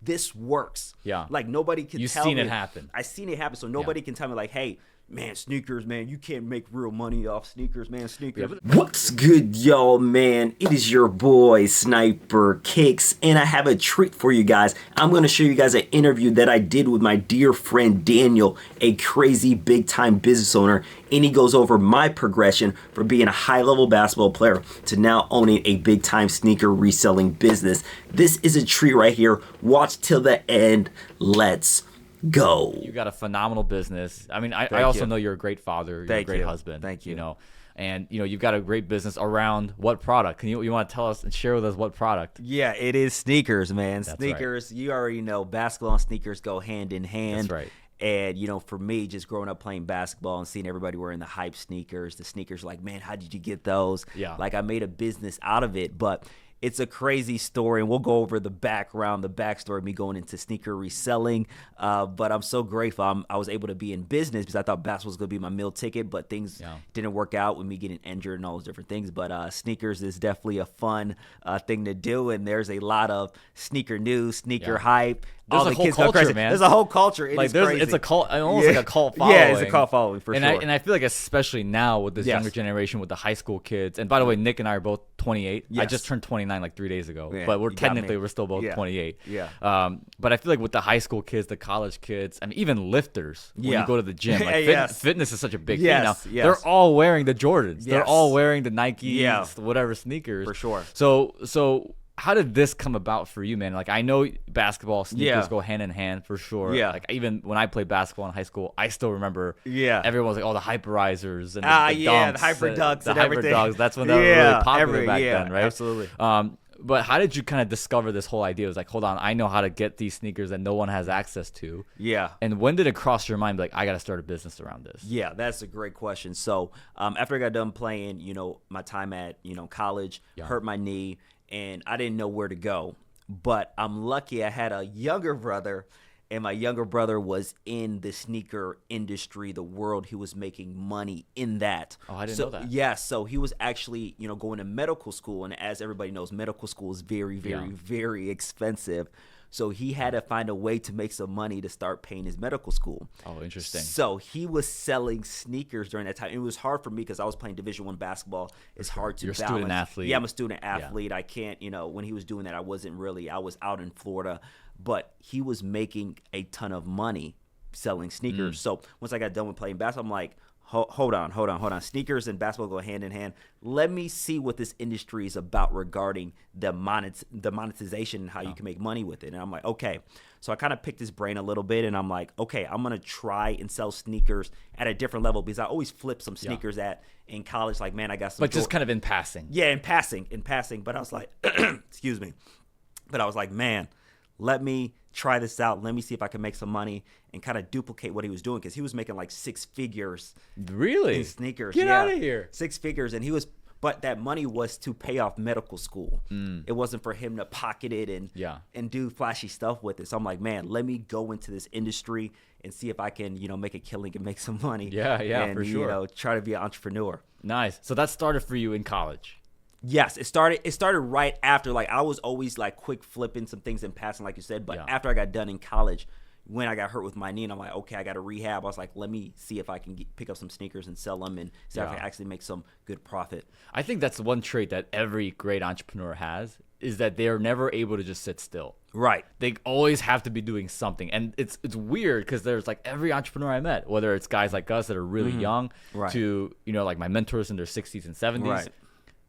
this works. Yeah. Like nobody can tell me. You've seen it happen. I've seen it happen. So nobody can tell me like, hey, man, sneakers, man, you can't make real money off sneakers, man, sneakers. What's good, y'all, man? It is your boy, Sniper Kicks, and I have a treat for you guys. I'm going to show you guys an interview that I did with my dear friend Daniel, a crazy big-time business owner, and he goes over my progression from being a high-level basketball player to now owning a big-time sneaker reselling business. This is a treat right here. Watch till the end. Let's go. You got a phenomenal business. I mean, I also know you're a great father. You're a great husband. Thank you. You know, and you've got a great business around what product? You want to tell us and share with us what product? Yeah, it is sneakers, man. That's sneakers. Right. You already know basketball and sneakers go hand in hand. That's right. And, for me, just growing up playing basketball and seeing everybody wearing the hype sneakers, the sneakers like, man, how did you get those? Yeah. Like I made a business out of it, but it's a crazy story, and we'll go over the background, the backstory of me going into sneaker reselling. But I'm so grateful I was able to be in business because I thought basketball was going to be my meal ticket, but things didn't work out with me getting injured and all those different things. But sneakers is definitely a fun thing to do, and there's a lot of sneaker news, sneaker hype. There's all a the whole kids go culture, crazy. man. There's a whole culture. It's crazy. It's a cult, almost like a cult following. Yeah, it's a cult following for sure. And I feel like especially now with this younger generation, with the high school kids. And by the way, Nick and I are both 28. Yes. I just turned 29 like 3 days ago, Yeah, but we're still both 28. Yeah. But I feel like with the high school kids, the college kids, I mean, even lifters, when you go to the gym, like fitness is such a big thing now. They're all wearing the Jordans. Yes. They're all wearing the Nikes, whatever sneakers. For sure. So how did this come about for you, man? Like, I know basketball, sneakers go hand in hand for sure. Yeah. Like, even when I played basketball in high school, I still remember everyone was like, oh, the hyperizers and the dunks. The hyper dunks and everything. everything. Dunks. That's when they were really popular back then, right? Absolutely. But how did you kind of discover this whole idea? It was like, hold on, I know how to get these sneakers that no one has access to. Yeah. And when did it cross your mind, like, I got to start a business around this? Yeah, that's a great question. So after I got done playing, my time at, college, hurt my knee, and I didn't know where to go. But I'm lucky I had a younger brother, and my younger brother was in the sneaker industry, the world. He was making money in that. Oh, I didn't know that. Yeah, so he was actually, going to medical school. And as everybody knows, medical school is very, very, very expensive. So he had to find a way to make some money to start paying his medical school. Oh, interesting. So he was selling sneakers during that time. It was hard for me because I was playing Division I basketball. It's hard to balance. You're a student athlete. Yeah, I'm a student athlete. I can't, when he was doing that, I was out in Florida. But he was making a ton of money selling sneakers. So once I got done with playing basketball, I'm like, hold on. Sneakers and basketball go hand in hand. Let me see what this industry is about regarding the monetization and how you can make money with it. And I'm like, okay. So I kind of picked his brain a little bit, and I'm like, okay, I'm going to try and sell sneakers at a different level because I always flipped some sneakers in college. Like, man, I got some. But just kind of in passing. Yeah, in passing. But I was like, excuse me. But I was like, man, let me try this out. Let me see if I can make some money and kind of duplicate what he was doing because he was making like 6 figures. Really? In sneakers. Get out of here. 6 figures. And but that money was to pay off medical school. It wasn't for him to pocket it and do flashy stuff with it. So I'm like, man, let me go into this industry and see if I can, make a killing and make some money. Yeah, and, for sure. Try to be an entrepreneur. Nice. So that started for you in college. Yes, it started right after. Like, I was always like quick flipping some things and passing, like you said. But after I got done in college, when I got hurt with my knee, and I'm like, okay, I got to rehab. I was like, let me see if I can pick up some sneakers and sell them and see if I can actually make some good profit. I think that's one trait that every great entrepreneur has is that they're never able to just sit still. Right. They always have to be doing something. And it's weird because there's like every entrepreneur I met, whether it's guys like us that are really young to, like my mentors in their 60s and 70s. Right.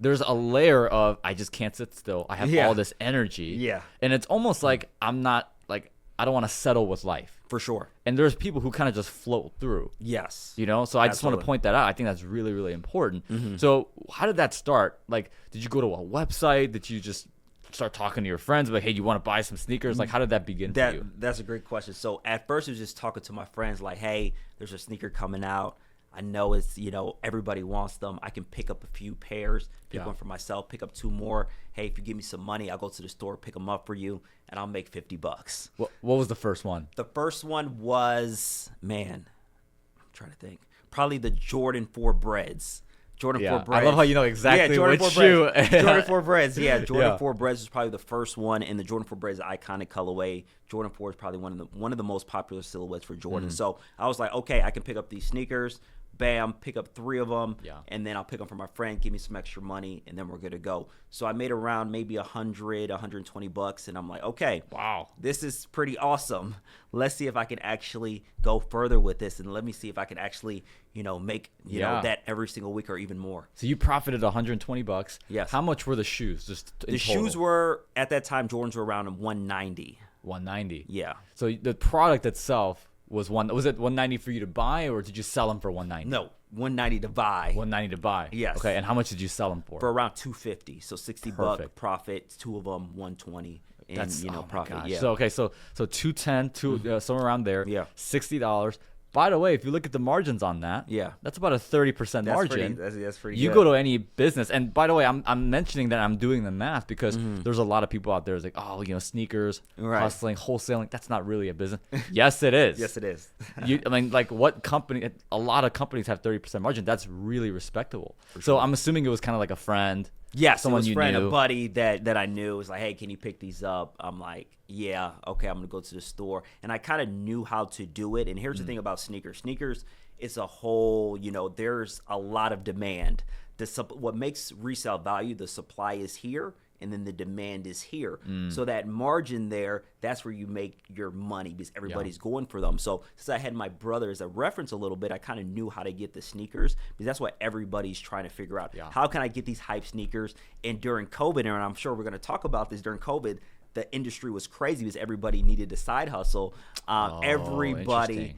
There's a layer of I just can't sit still. I have all this energy. Yeah. And it's almost like I'm not like I don't want to settle with life. For sure. And there's people who kind of just float through. Yes. So I just want to point that out. I think that's really, really important. So how did that start? Like, did you go to a website? Did you just start talking to your friends like, hey, you want to buy some sneakers? Like, how did that begin for you? That's a great question. So at first it was just talking to my friends like, hey, there's a sneaker coming out. I know it's, everybody wants them. I can pick up a few pairs, pick one for myself, pick up 2 more. Hey, if you give me some money, I'll go to the store, pick them up for you, and I'll make $50. What was the first one? The first one was, man, I'm trying to think. Probably the Jordan 4 Breads. Jordan Yeah. 4 Breads. I love how you know exactly Jordan which 4 shoe. Breads. Jordan 4 Breads. Yeah, Jordan Yeah. 4 Breads was probably the first one, and the Jordan 4 Breads iconic colorway. Jordan 4 is probably one of the most popular silhouettes for Jordan. So I was like, okay, I can pick up these sneakers. Bam, pick up 3 of them, Yeah. and then I'll pick them for my friend, give me some extra money, and then we're good to go. So I made around maybe $120, and I'm like, okay, Wow. this is pretty awesome. Let's see if I can actually go further with this, and let me see if I can actually, make Yeah. that every single week or even more. So you profited $120. Yes. How much were the shoes? Just in The total? shoes were at that time Jordans were around 190. 190. Yeah. So the product itself was it 190 for you to buy, or did you sell them for 190? No, 190 to buy 190 to buy. Yes. Okay, and how much did you sell them for? for around 250. So 60 buck Perfect. profit, 2 of them 120, and oh my profit. gosh. Yeah. So okay, so 210, somewhere around there. Yeah. $60. By the way, if you look at the margins on that, Yeah. that's about a 30% that's margin. that's pretty You good. go to any business, and by the way, I'm mentioning that I'm doing the math because there's a lot of people out there that's like, oh, sneakers, Right. hustling, wholesaling. That's not really a business. Yes, it is. Yes, it is. I mean, like, what company? A lot of companies have 30% margin. That's really respectable. So I'm assuming it was kind of like a friend. Yes, someone it was you a friend, knew. a buddy that I knew was like, hey, can you pick these up? I'm like, yeah, okay, I'm gonna go to the store, and I kind of knew how to do it. And here's the thing about sneakers. Sneakers, it's a whole, there's a lot of demand. What makes resale value, the supply is here, and then the demand is here. So that margin there, that's where you make your money because everybody's going for them. So since I had my brother as a reference a little bit, I kind of knew how to get the sneakers because that's what everybody's trying to figure out. Yeah. How can I get these hype sneakers? And during COVID, and I'm sure we're going to talk about this during COVID, the industry was crazy because everybody needed a side hustle. Interesting.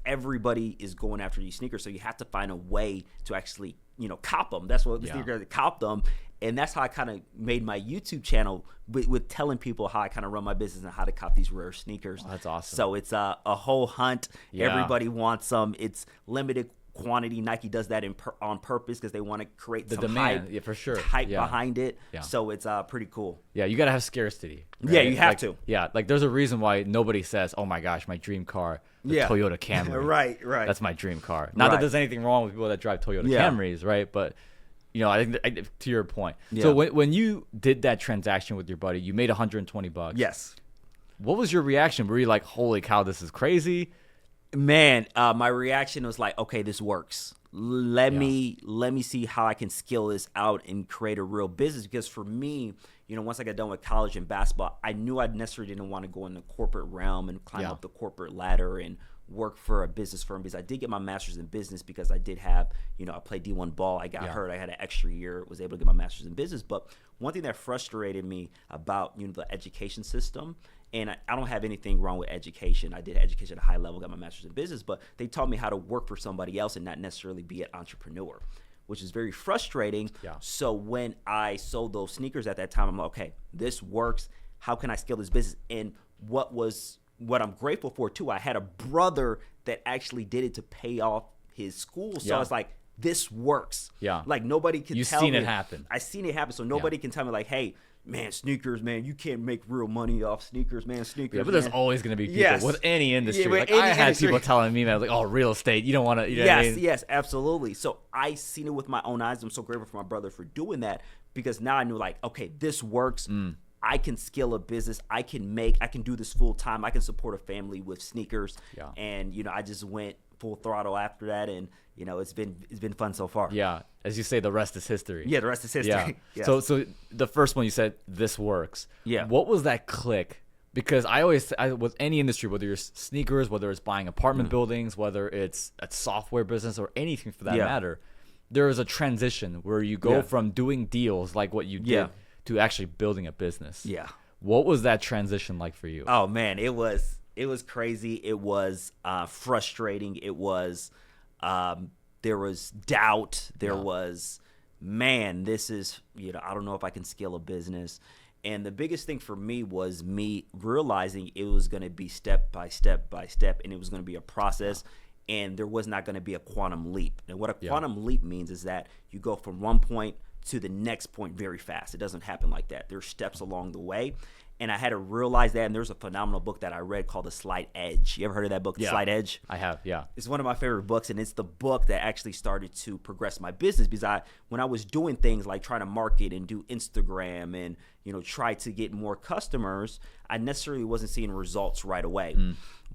Everybody is going after these sneakers. So you have to find a way to actually, cop them. That's what the sneakers cop them. And that's how I kind of made my YouTube channel with telling people how I kind of run my business and how to cop these rare sneakers. Oh, that's awesome. So it's a whole hunt. Yeah. Everybody wants them. It's limited quantity. Nike does that on purpose because they want to create The some demand, hype, yeah, for sure. hype Yeah. behind it. Yeah. So it's pretty cool. Yeah, you got to have scarcity. Yeah, right? you have Like, to. Yeah, like there's a reason why nobody says, oh my gosh, my dream car, the Yeah. Toyota Camry. Right. That's my dream car. Not that Right. there's anything wrong with people that drive Toyota Yeah. Camrys, right? But I think to your point. Yeah. So when you did that transaction with your buddy, you made $120. Yes. What was your reaction? Were you like, holy cow, this is crazy? Man, my reaction was like, okay, this works. Let me see how I can scale this out and create a real business. Because for me, once I got done with college and basketball, I knew I necessarily didn't want to go in the corporate realm and climb up the corporate ladder and work for a business firm, because I did get my master's in business because I did have, I played D1 ball. I got hurt. I had an extra year, was able to get my master's in business. But one thing that frustrated me about, the education system, and I don't have anything wrong with education. I did education at a high level, got my master's in business, but they taught me how to work for somebody else and not necessarily be an entrepreneur, which is very frustrating. Yeah. So when I sold those sneakers at that time, I'm like, okay, this works. How can I scale this business? And what I'm grateful for too, I had a brother that actually did it to pay off his school. So I was like, this works. Yeah. Like nobody can You've tell seen me. it happen. I seen it happen. So nobody can tell me like, hey, man, sneakers, man, you can't make real money off sneakers, man. Sneakers. Yeah, but there's man. always going to be people Yes. with any industry. Yeah, with like any I had industry. people telling me, man, like, oh, real estate, you don't want to. You know what I mean? Yes, absolutely. So I seen it with my own eyes. I'm so grateful for my brother for doing that, because now I knew like, okay, this works. I can scale a business. I can do this full time. I can support a family with sneakers. Yeah. And I just went full throttle after that, and it's been fun so far. Yeah, as you say, the rest is history. Yeah, the rest is history. Yeah. Yes. So the first one you said, this works. Yeah. What was that click? Because with any industry, whether you're sneakers, whether it's buying apartment buildings, whether it's a software business or anything for that matter, there is a transition where you go from doing deals like what you did to actually building a business. Yeah. What was that transition like for you? Oh man, it was crazy. It was frustrating. It was there was doubt. There was, man, this is, I don't know if I can scale a business. And the biggest thing for me was me realizing it was going to be step by step by step, and it was going to be a process, and there was not going to be a quantum leap. And what a quantum leap means is that you go from one point to the next point very fast. It doesn't happen like that. There's steps along the way. And I had to realize that. And there's a phenomenal book that I read called The Slight Edge. You ever heard of that book, The Slight Edge? I have, yeah. It's one of my favorite books, and it's the book that actually started to progress my business, because when I was doing things like trying to market and do Instagram and, try to get more customers, I necessarily wasn't seeing results right away.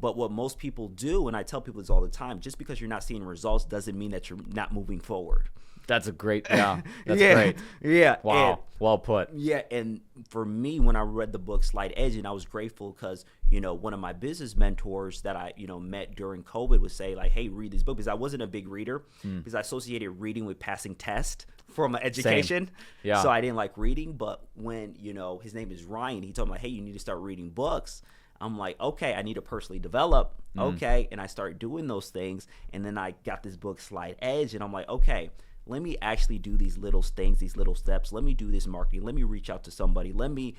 But what most people do, and I tell people this all the time, just because you're not seeing results doesn't mean that you're not moving forward. That's a great, that's great. Yeah. Wow. And, well put. Yeah. And for me, when I read the book Slight Edge, and I was grateful because, one of my business mentors that I, met during COVID would say like, hey, read this book, because I wasn't a big reader because I associated reading with passing tests from my education. Same. Yeah. So I didn't like reading. But when, his name is Ryan, he told me like, hey, you need to start reading books. I'm like, okay, I need to personally develop. Okay. And I started doing those things. And then I got this book Slight Edge, and I'm like, okay, let me actually do these little things, these little steps. Let me do this marketing. Let me reach out to somebody. Let me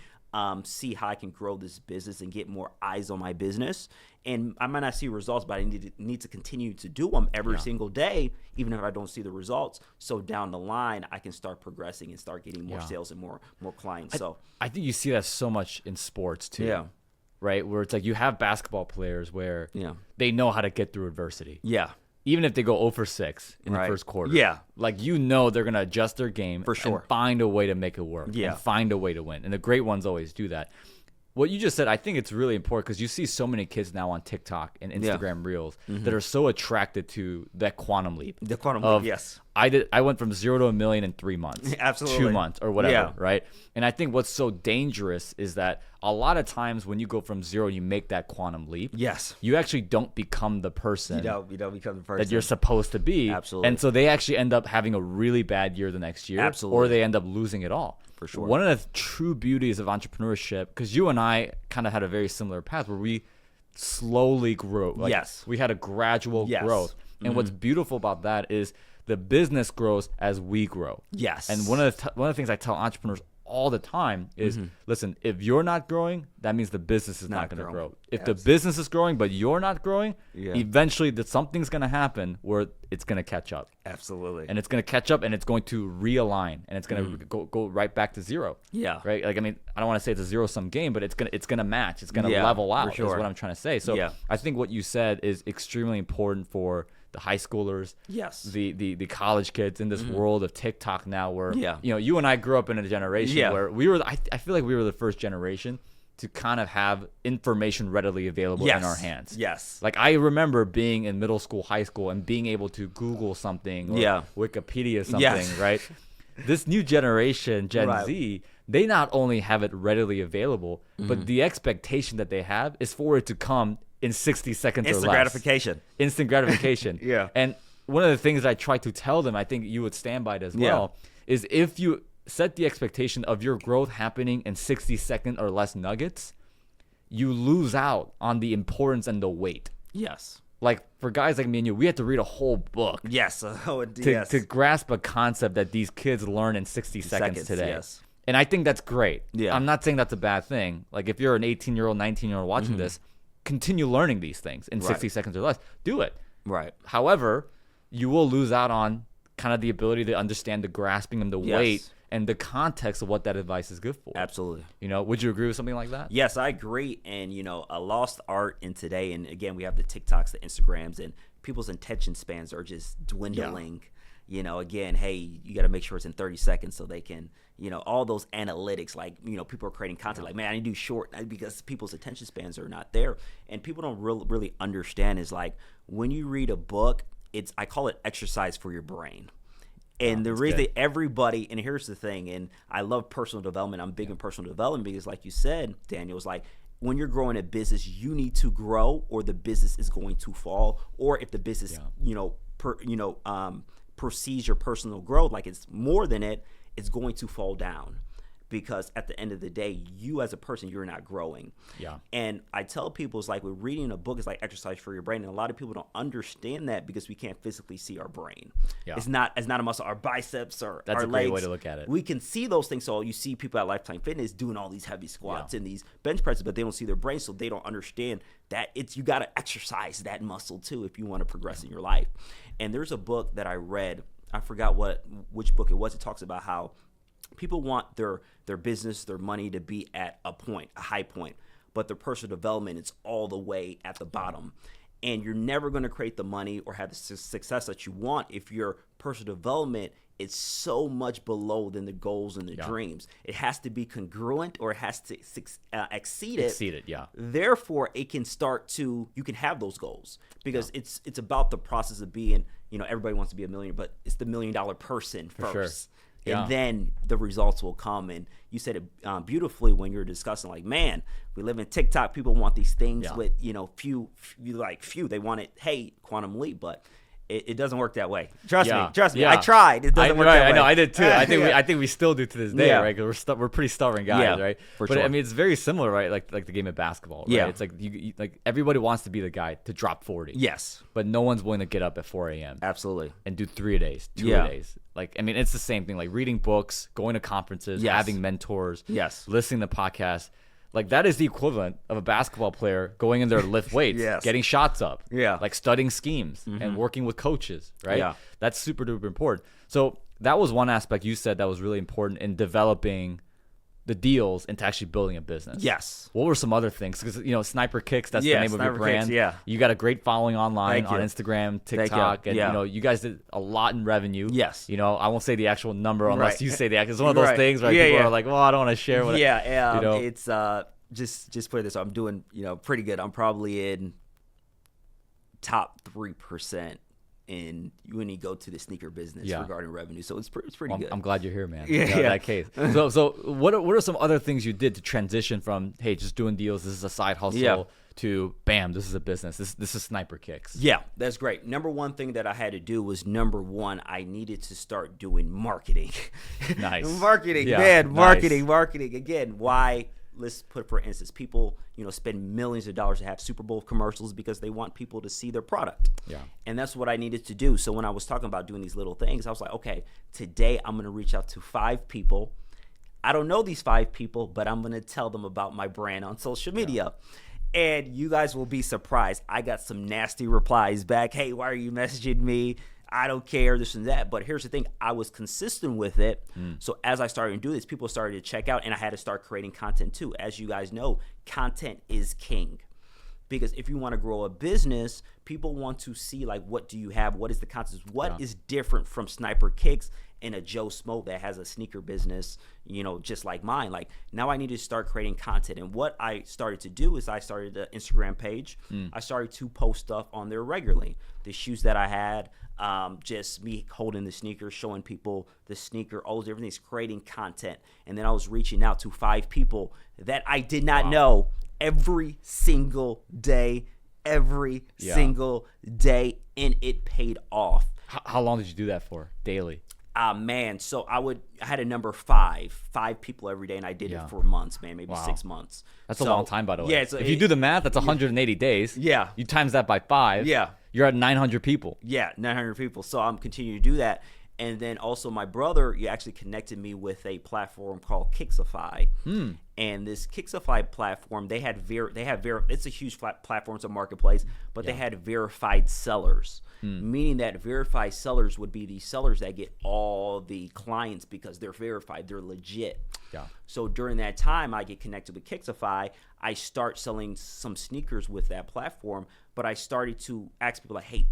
see how I can grow this business and get more eyes on my business. And I might not see results, but I need to continue to do them every single day, even if I don't see the results. So down the line, I can start progressing and start getting more sales and more clients. I think you see that so much in sports too. Yeah. Right? Where it's like you have basketball players where they know how to get through adversity. Yeah. Even if they go 0 for 6 in the first quarter. Yeah. Like, they're going to adjust their game. For sure. And find a way to make it work. Yeah. And find a way to win. And the great ones always do that. What you just said, I think it's really important, because you see so many kids now on TikTok and Instagram Reels that are so attracted to that quantum leap. The quantum leap, yes. I went from 0 to $1 million in 3 months. Absolutely. 2 months or whatever, right? And I think what's so dangerous is that a lot of times when you go from 0 and you make that quantum leap, you actually don't become the person, you don't become the person that you're supposed to be. Absolutely. And so they actually end up having a really bad year the next year. Absolutely. Or they end up losing it all. For sure. One of the true beauties of entrepreneurship, because you and I kind of had a very similar path where we slowly grew. Like, we had a gradual growth. And what's beautiful about that is the business grows as we grow. Yes. And one of the things I tell entrepreneurs all the time is, listen, if you're not growing, that means the business is not going to grow. If the business is growing but you're not growing, eventually something's going to happen where it's going to catch up. Absolutely. And it's going to catch up, and it's going to realign, and it's going to go right back to 0. Yeah. Right? Like, I mean, I don't want to say it's a zero-sum game, but it's going to match. It's going to level out, is what I'm trying to say. So I think what you said is extremely important for the high schoolers, the college kids in this world of TikTok now, where you and I grew up in a generation where we were. I feel like we were the first generation to kind of have information readily available in our hands. Yes. Like, I remember being in middle school, high school, and being able to Google something or Wikipedia something, right? This new generation, Gen Z, they not only have it readily available, but the expectation that they have is for it to come in 60 seconds or less. Instant gratification. And one of the things I try to tell them, I think you would stand by it as well, is if you set the expectation of your growth happening in 60-second or less nuggets, you lose out on the importance and the weight. Yes. Like, for guys like me and you, we had to read a whole book. Yes. To grasp a concept that these kids learn in 60 seconds today. Yes. And I think that's great. Yeah. I'm not saying that's a bad thing. Like, if you're an 18-year-old, 19-year-old watching this, continue learning these things in 60 seconds or less. Do it. Right. However, you will lose out on kind of the ability to understand the grasping and the weight and the context of what that advice is good for. Absolutely. Would you agree with something like that? Yes, I agree. And, a lost art in today, and again, we have the TikToks, the Instagrams, and people's attention spans are just dwindling. Again, hey, you got to make sure it's in 30 seconds so they can, all those analytics, like, people are creating content like, man, I need to do short, because people's attention spans are not there. And people don't really understand is like, when you read a book, I call it exercise for your brain. And the reason everybody, and here's the thing, and I love personal development. I'm big in personal development because, like you said, Daniel, it's like, when you're growing a business, you need to grow or the business is going to fall. Or if the business, perceives your personal growth like it's more than it's going to fall down. Because at the end of the day, you as a person, you're not growing. Yeah. And I tell people, it's like with reading a book, it's like exercise for your brain. And a lot of people don't understand that because we can't physically see our brain. Yeah. It's not a muscle. Our biceps or That's our a great legs, way to look at it. We can see those things. So you see people at Lifetime Fitness doing all these heavy squats and these bench presses, but they don't see their brain, so they don't understand that you got to exercise that muscle too if you want to progress in your life. And there's a book that I read. I forgot which book it was. It talks about how people want their business, their money to be at a high point, but their personal development is all the way at the bottom. And you're never going to create the money or have the success that you want if your personal development is so much below than the goals and the dreams. It has to be congruent, or it has to exceed it. Exceed it, yeah. Therefore, it can you can have those goals, because it's about the process of being, everybody wants to be a millionaire, but it's the $1 million person first. Sure. Yeah. And then the results will come. And you said it beautifully when you were discussing, like, man, we live in TikTok. People want these things with, few. They want it, hey, quantum leap, but it doesn't work that way. Trust me. I tried. It doesn't work that way. I know. I did too. I think we still do to this day, right? Because we're pretty stubborn guys, right? But sure. I mean, it's very similar, right? Like the game of basketball, right? Yeah. It's like you like everybody wants to be the guy to drop 40. Yes. But no one's willing to get up at 4 a.m. Absolutely. And do 3 a days, 2 a days. Like, I mean, it's the same thing. Like reading books, going to conferences, having mentors, listening to podcasts. Like, that is the equivalent of a basketball player going in there to lift weights, getting shots up, like studying schemes and working with coaches, right? Yeah. That's super duper important. So that was one aspect you said that was really important in developing the deals into actually building a business. Yes. What were some other things? Because, Sniper Kicks, that's the name of your brand. Kicks, You got a great following online on Instagram, TikTok, and, you guys did a lot in revenue. Yes. I won't say the actual number unless you say the actual. It's one of those things where people are like, well, I don't want to share what it's just put it this way, I'm doing, pretty good. I'm probably in top 3% when you go to the sneaker business regarding revenue. So it's pretty good. I'm glad you're here, man. In that case. So what are some other things you did to transition from, hey, just doing deals, this is a side hustle, to bam, this is a business. This is Sniper Kicks. Yeah, that's great. Number one thing that I had to do was, I needed to start doing marketing. Nice. Marketing. Again, why? Let's put, for instance, people, spend millions of dollars to have Super Bowl commercials because they want people to see their product. Yeah. And that's what I needed to do. So when I was talking about doing these little things, I was like, okay, today I'm going to reach out to 5 people. I don't know these 5 people, but I'm going to tell them about my brand on social media. And you guys will be surprised. I got some nasty replies back. Hey, why are you messaging me? I don't care, this and that. But here's the thing. I was consistent with it. So as I started to do this, people started to check out, and I had to start creating content too. As you guys know, content is king. Because if you want to grow a business, people want to see, like, what do you have? What is the content? What is different from Sniper Kicks and a Joe Smo that has a sneaker business, just like mine? Like, now I need to start creating content. And what I started to do is I started an Instagram page. I started to post stuff on there regularly. The shoes that I had, just me holding the sneakers, showing people the sneaker, all those different things, creating content. And then I was reaching out to 5 people that I did not know every single day, and it paid off. How long did you do that for daily? Man, so I had a number 5 people every day, and I did it for months, man, maybe 6 months. That's a long time, by the way. Yeah, if you do the math, that's 180 days. Yeah. You times that by 5. Yeah. You're at 900 people. Yeah, 900 people. So I'm continuing to do that. And then also my brother, he actually connected me with a platform called Kixify. And this Kixify platform, it's a huge platform, it's a marketplace, but they had verified sellers, meaning that verified sellers would be the sellers that get all the clients because they're verified, they're legit. Yeah. So during that time, I get connected with Kixify. I start selling some sneakers with that platform, but I started to ask people like, hey,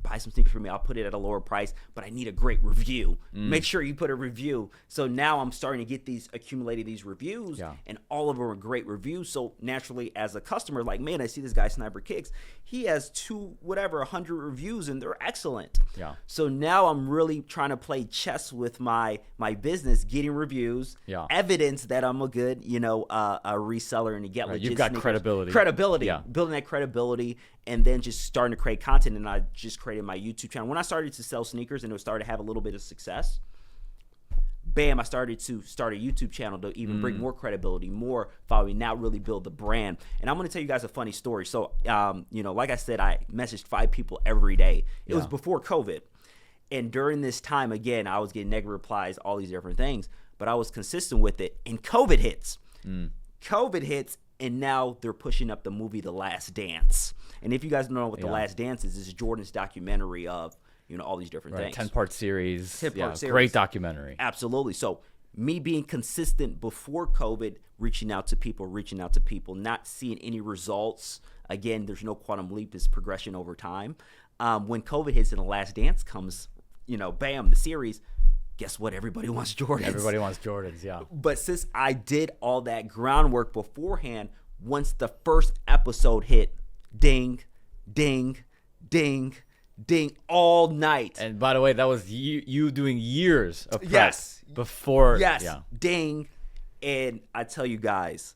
buy some sneakers for me. I'll put it at a lower price, but I need a great review. Make sure you put a review. So now I'm starting to get accumulated these reviews, and all of them are great reviews. So naturally, as a customer, like, man, I see this guy Sniper Kicks. He has 100 reviews, and they're excellent. Yeah. So now I'm really trying to play chess with my business, getting reviews, evidence that I'm a good, a reseller and to get legit. You've got sneakers. credibility, building that credibility. And then just starting to create content, and I just created my YouTube channel. When I started to sell sneakers and it started to have a little bit of success, bam, I started to start a YouTube channel to even bring more credibility, more following, now really build the brand. And I'm going to tell you guys a funny story. So, like I said, I messaged 5 people every day. It was before COVID. And during this time, again, I was getting negative replies, all these different things, but I was consistent with it. And COVID hits. And now they're pushing up the movie The Last Dance. And if you guys don't know what The Last Dance is, it's Jordan's documentary of, all these different things. 10-part series. 10-part series. Great documentary. Absolutely. So me being consistent before COVID, reaching out to people, not seeing any results. Again, there's no quantum leap, it's progression over time. When COVID hits and The Last Dance comes, bam, the series, guess what? Everybody wants Jordans. Everybody wants Jordans, yeah. But since I did all that groundwork beforehand, once the first episode hit, ding, ding, ding, ding, all night. And by the way, that was you doing years of prep before. Yes, yeah. Ding. And I tell you guys,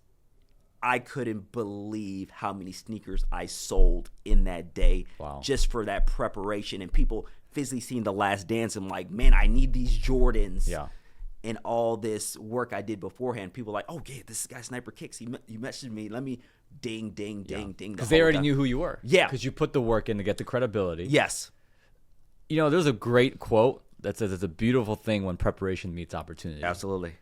I couldn't believe how many sneakers I sold in that day just for that preparation. And people physically seeing The Last Dance and like, man, I need these Jordans. Yeah. And all this work I did beforehand, people were like, oh, yeah, this guy Sniper Kicks. You messaged me. Let me ding, ding, ding, ding. Because they already knew who you were. Yeah. Because you put the work in to get the credibility. Yes. There's a great quote that says it's a beautiful thing when preparation meets opportunity. Absolutely.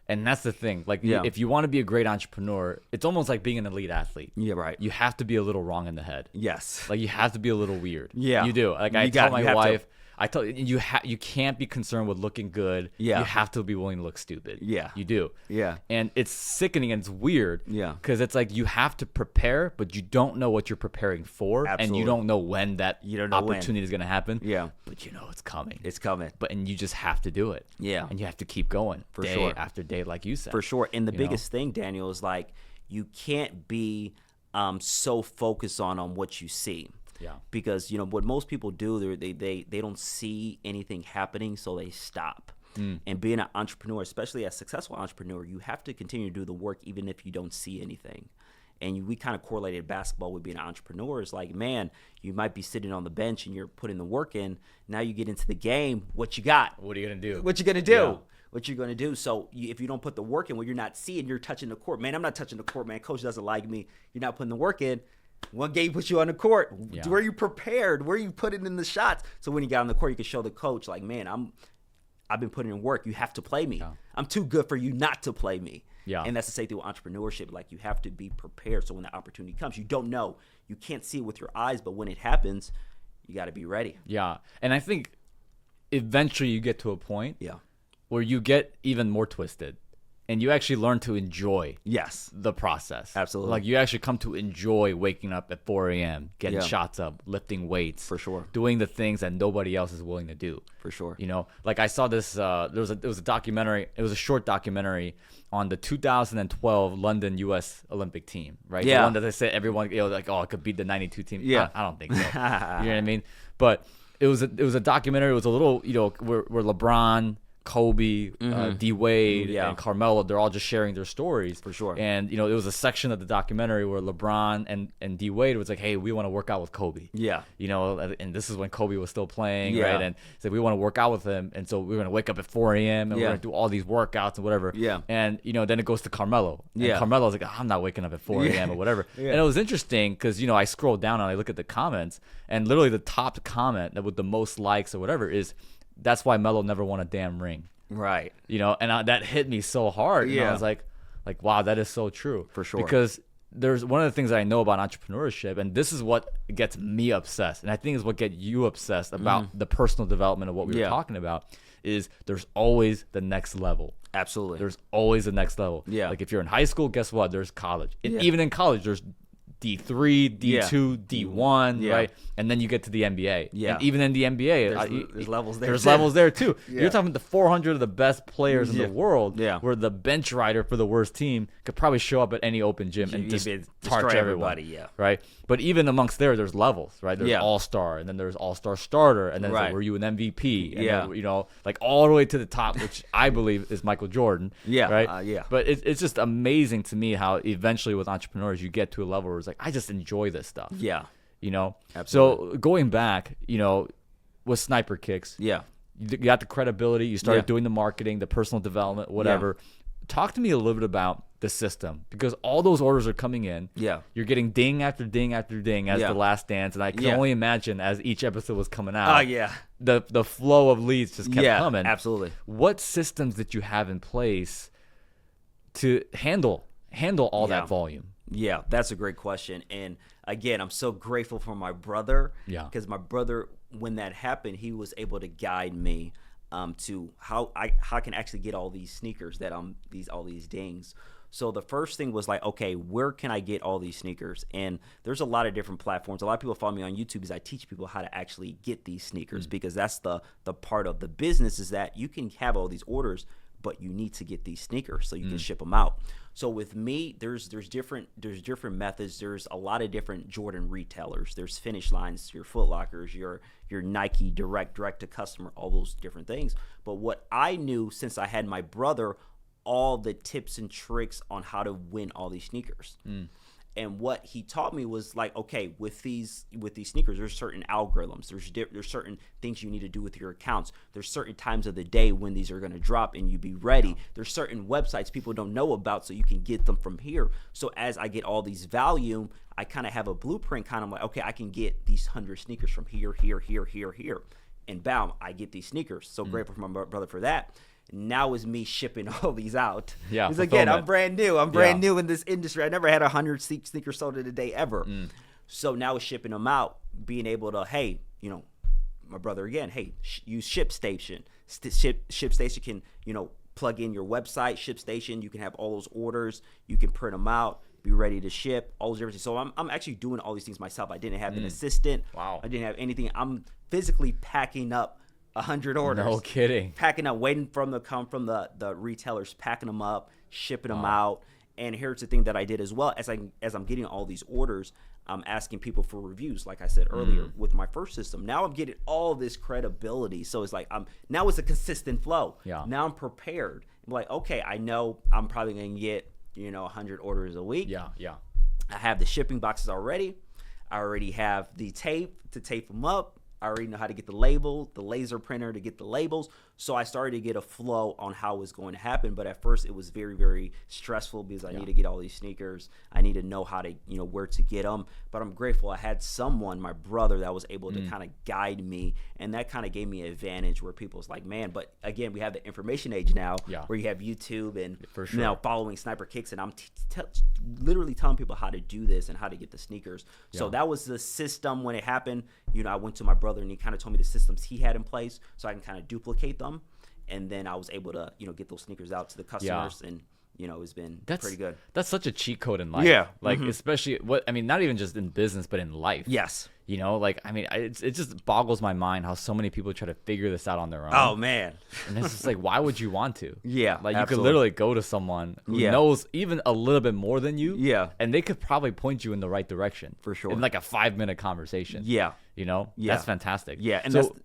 And that's the thing. Like, if you want to be a great entrepreneur, it's almost like being an elite athlete. Yeah, right. You have to be a little wrong in the head. Yes. Like, you have to be a little weird. Yeah. You do. Like, I tell my wife, you can't be concerned with looking good. Yeah. You have to be willing to look stupid. Yeah. You do. Yeah. And it's sickening and it's weird. Yeah. Because it's like you have to prepare, but you don't know what you're preparing for. Absolutely. And you don't know when that opportunity is going to happen. Yeah. But you know it's coming. It's coming. And you just have to do it. Yeah. And you have to keep going For day sure. after day, like you said. For sure. And the biggest thing, Daniel, is like you can't be so focused on what you see. Yeah. Because what most people do, they don't see anything happening, so they stop. And being an entrepreneur, especially a successful entrepreneur, you have to continue to do the work even if you don't see anything. And we kind of correlated basketball with being an entrepreneur. It's like, man, you might be sitting on the bench and you're putting the work in. Now you get into the game. What you got? What are you gonna do? What you gonna do? Yeah. What you're gonna do? So if you don't put the work in, when you're not seeing, you're touching the court. Man, I'm not touching the court. Man, coach doesn't like me. You're not putting the work in. One game puts you on the court. Yeah. Where you prepared? Where you put it in the shots? So when you got on the court, you can show the coach, like, man, I've been putting in work. You have to play me. Yeah. I'm too good for you not to play me. Yeah. And that's the same thing with entrepreneurship. Like, you have to be prepared. So when the opportunity comes, you don't know. You can't see it with your eyes, but when it happens, you got to be ready. Yeah. And I think eventually you get to a point Yeah. where you get even more twisted. And you actually learn to enjoy Yes. the process. Absolutely. Like, you actually come to enjoy waking up at 4 a.m., getting Yeah. shots up, lifting weights. For sure. Doing the things that nobody else is willing to do. For sure. Like I saw this, there was a documentary, it was a short documentary on the 2012 London U.S. Olympic team, right? Yeah. The one that they said everyone, like, oh, it could beat the 92 team. Yeah. I don't think so. You know what I mean? But it was a documentary, it was a little, where LeBron, Kobe, D Wade, Yeah. and Carmelo, they're all just sharing their stories. For sure. And, there was a section of the documentary where LeBron and D Wade was like, hey, we want to work out with Kobe. Yeah. And this is when Kobe was still playing, Yeah. right? And said, we want to work out with him. And so we're going to wake up at 4 a.m. and we're Yeah. going to do all these workouts and whatever. Yeah. And, then it goes to Carmelo. And Yeah. Carmelo's like, I'm not waking up at 4 a.m. or whatever. Yeah. And it was interesting because, I scrolled down and I look at the comments, and literally the top comment that with the most likes or whatever is, that's why Melo never won a damn ring. Right. And that hit me so hard. And Yeah. I was like, wow, that is so true. For sure. Because there's one of the things that I know about entrepreneurship, and this is what gets me obsessed, and I think is what gets you obsessed about the personal development of what we were Yeah. talking about, is there's always the next level. Absolutely. There's always the next level. Yeah. Like if you're in high school, guess what? There's college. And Yeah. even in college, there's D3, D2, D1, Yeah. right? And then you get to the NBA. Yeah. And even in the NBA, There's levels there, There's too. levels there too. Yeah. You're talking the 400 of the best players in Yeah. the world, Yeah. where the bench rider for the worst team could probably show up at any open gym and You just could torch destroy everyone, everybody, yeah. right? But even amongst there's levels, right? There's Yeah. all-star, and then there's all-star starter, and then it's like, Right. were you an MVP? And Yeah. then, like all the way to the top, which I believe is Michael Jordan. Yeah, Right. yeah. But it's just amazing to me how eventually with entrepreneurs you get to a level where it's like, I just enjoy this stuff. Yeah. So going back, with Sniper Kicks, Yeah. you got the credibility, you started Yeah. doing the marketing, the personal development, whatever. Talk to me a little bit about the system, because all those orders are coming in. Yeah. You're getting ding after ding after ding as Yeah. The Last Dance, and I can Yeah. only imagine as each episode was coming out. Oh, yeah. The flow of leads just kept Yeah, coming. absolutely. What systems did you have in place to handle all Yeah. that volume? Yeah, that's a great question. And again, I'm so grateful for my brother. Yeah. Because my brother, when that happened, he was able to guide me to how I can actually get all these sneakers that all these dings. So the first thing was like, okay, where can I get all these sneakers? And there's a lot of different platforms. A lot of people follow me on YouTube because I teach people how to actually get these sneakers, because that's the part of the business, is that you can have all these orders, but you need to get these sneakers so you can ship them out. So with me, there's different methods. There's a lot of different Jordan retailers. There's Finish Lines, your Foot Lockers, your Nike direct to customer, all those different things. But what I knew, since I had my brother, all the tips and tricks on how to win all these sneakers. And what he taught me was like, okay, with these sneakers, there's certain algorithms. There's certain things you need to do with your accounts. There's certain times of the day when these are going to drop and you be ready. There's certain websites people don't know about, so you can get them from here. So as I get all these volume, I kind of have a blueprint, kind of like, okay, I can get these 100 sneakers from here, and bam, I get these sneakers. So grateful for my brother for that. Now is me shipping all these out. Yeah, because again, I'm brand new. I'm brand new in this industry. I never had 100 sneakers sold in a day ever. So now it's shipping them out, being able to, hey, my brother again, hey, use ShipStation. ShipStation can, plug in your website, ShipStation. You can have all those orders. You can print them out, be ready to ship, all those different things. So I'm actually doing all these things myself. I didn't have an assistant. Wow. I didn't have anything. I'm physically packing up 100 orders. No kidding. Packing up, waiting for them to come from the retailers, packing them up, shipping them out. And here's the thing that I did as well. As I'm getting all these orders, I'm asking people for reviews, like I said earlier, with my first system. Now I'm getting all this credibility. So it's like now it's a consistent flow. Yeah. Now I'm prepared. I'm like, okay, I know I'm probably going to get 100 orders a week. Yeah. I have the shipping boxes already. I already have the tape to tape them up. I already know how to get the label, the laser printer to get the labels. So I started to get a flow on how it was going to happen. But at first it was very, very stressful, because I need to get all these sneakers. I need to know how to, where to get them. But I'm grateful I had someone, my brother, that was able to kind of guide me. And that kind of gave me an advantage where people's like, man, but again, we have the information age now where you have YouTube and now following Sniper Kicks. And I'm literally telling people how to do this and how to get the sneakers. So that was the system when it happened. I went to my brother and he kind of told me the systems he had in place so I can kind of duplicate them. And then I was able to, get those sneakers out to the customers and, it's been pretty good. That's such a cheat code in life. Yeah. Like, especially not even just in business, but in life. Yes. It just boggles my mind how so many people try to figure this out on their own. Oh, man. And it's just like, why would you want to? Yeah. Like, you could literally go to someone who knows even a little bit more than you. Yeah. And they could probably point you in the right direction. For sure. In like a 5-minute conversation. Yeah. Yeah. That's fantastic. Yeah. And so,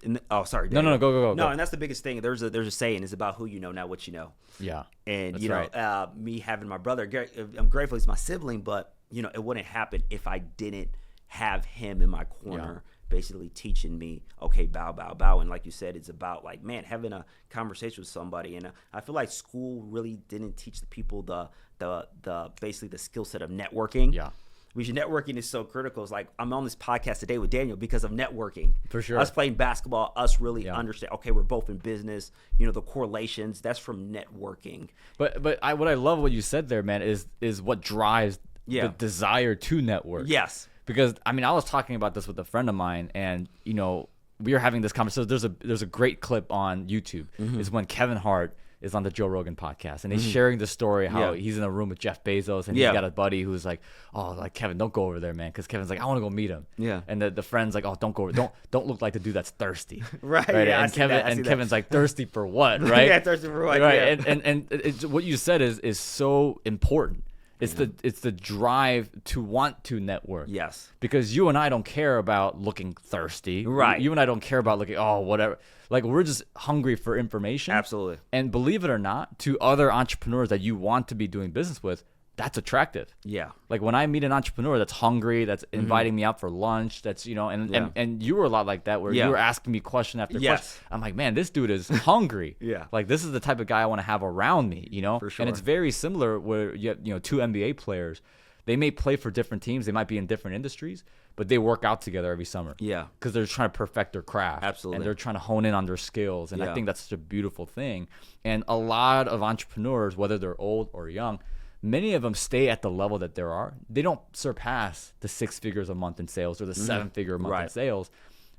sorry. Daniel. No, go. No, and that's the biggest thing. There's a saying, it's about who you know, not what you know. Yeah. And, that's right. Me having my brother, I'm grateful he's my sibling, but, it wouldn't happen if I didn't have him in my corner. Yeah. Basically teaching me, okay, bow. And like you said, it's about like, man, having a conversation with somebody. And I feel like school really didn't teach the people the basically the skill set of networking. Yeah. Which networking is so critical. It's like, I'm on this podcast today with Daniel because of networking. For sure. Us playing basketball, us really understand, okay, we're both in business, the correlations, that's from networking. But what I love what you said there, man, is what drives the desire to network. Yes. Because I was talking about this with a friend of mine, and we were having this conversation. There's a great clip on YouTube. Is when Kevin Hart is on the Joe Rogan podcast, and he's sharing the story how he's in a room with Jeff Bezos, and he's got a buddy who's like, oh, like, Kevin, don't go over there, man, because Kevin's like, I want to go meet him. Yeah. And the friend's like, oh, don't go over, don't look like the dude that's thirsty. Right. Yeah, and Kevin's like, thirsty for what? Right. Yeah, thirsty for what? Right. Yeah. And it's, what you said is so important. It's the drive to want to network. Yes. Because you and I don't care about looking thirsty. Right. You and I don't care about looking, whatever. Like, we're just hungry for information. Absolutely. And believe it or not, to other entrepreneurs that you want to be doing business with, that's attractive. Yeah. Like, when I meet an entrepreneur that's hungry, that's inviting me out for lunch, that's, and you were a lot like that, where you were asking me question after question. I'm like, man, this dude is hungry. Yeah. Like, this is the type of guy I want to have around me, For sure. And it's very similar where you have, two NBA players. They may play for different teams. They might be in different industries, but they work out together every summer. Yeah. Because they're trying to perfect their craft. Absolutely. And they're trying to hone in on their skills. And I think that's such a beautiful thing. And a lot of entrepreneurs, whether they're old or young, many of them stay at the level that they are. They don't surpass the 6 figures a month in sales or the 7-figure a month in sales,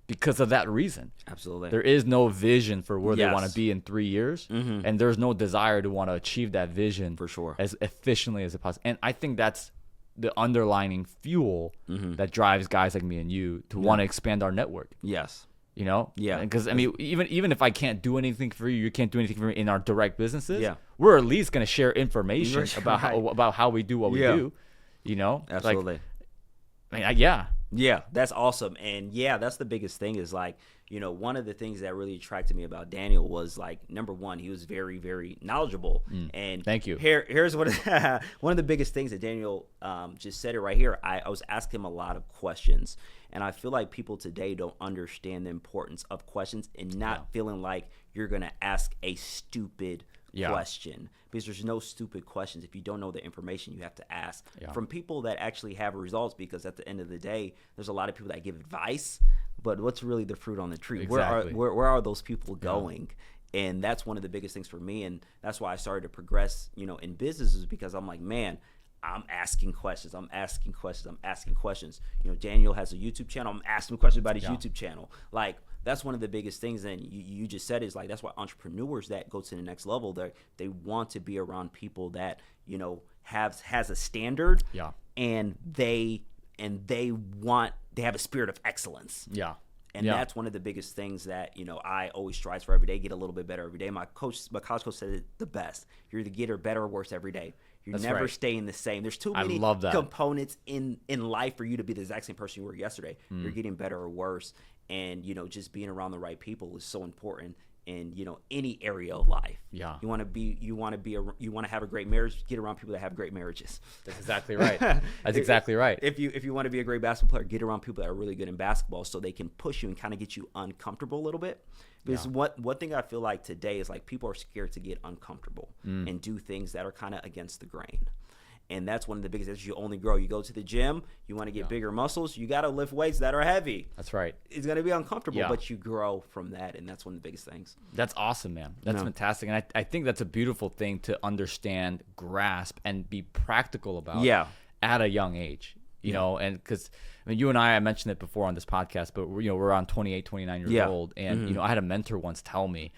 because of that reason. Absolutely. There is no vision for where they want Yes. to be in 3 years, and there's no desire to want to achieve that vision For sure. as efficiently as it possible. And I think that's the underlining fuel that drives guys like me and you to want to expand our network. Yes. You know, Yeah. Because I mean, even if I can't do anything for you, you can't do anything for me in our direct businesses. Yeah. We're at least going to share information Right. about how we do what we do. You know, Absolutely. Yeah. Yeah, that's awesome. And yeah, that's the biggest thing is like, you know, one of the things that really attracted me about Daniel was like, number one, he was very, very knowledgeable. And Thank you. Here's what one of the biggest things that Daniel just said it right here. I was asking him a lot of questions, and I feel like people today don't understand the importance of questions and not feeling like you're going to ask a stupid question, because there's no stupid questions. If you don't know the information, you have to ask from people that actually have results, because at the end of the day, there's a lot of people that give advice, but what's really the fruit on the tree? Exactly. Where are those people going? And that's one of the biggest things for me, and that's why I started to progress, you know, in businesses, because I'm like, man, I'm asking questions. I'm asking questions. I'm asking questions. You know, Daniel has a YouTube channel. I'm asking questions about his YouTube channel. Like, that's one of the biggest things. And you just said is like, that's why entrepreneurs that go to the next level, they want to be around people that, you know, has a standard. Yeah. And they have a spirit of excellence. Yeah. And that's one of the biggest things that, you know, I always strive for every day, get a little bit better every day. My college coach said it the best. You're either getting better or worse every day. You're never staying the same. There's too many components in life for you to be the exact same person you were yesterday. You're getting better or worse. And, you know, just being around the right people is so important in, you know, any area of life. Yeah. You want to have a great marriage, get around people that have great marriages. That's exactly right. That's exactly right. If you want to be a great basketball player, get around people that are really good in basketball, so they can push you and kind of get you uncomfortable a little bit. Because one thing I feel like today is like people are scared to get uncomfortable and do things that are kind of against the grain. And that's one of the biggest things. You only grow. You go to the gym, you want to get bigger muscles, you got to lift weights that are heavy. That's right. It's going to be uncomfortable, but you grow from that, and that's one of the biggest things. That's awesome, man. That's fantastic. And I think that's a beautiful thing to understand, grasp, and be practical about at a young age. You know, and because I mean, you and I mentioned it before on this podcast, but you know, we're around 28, 29 years old. And, you know, I had a mentor once tell me,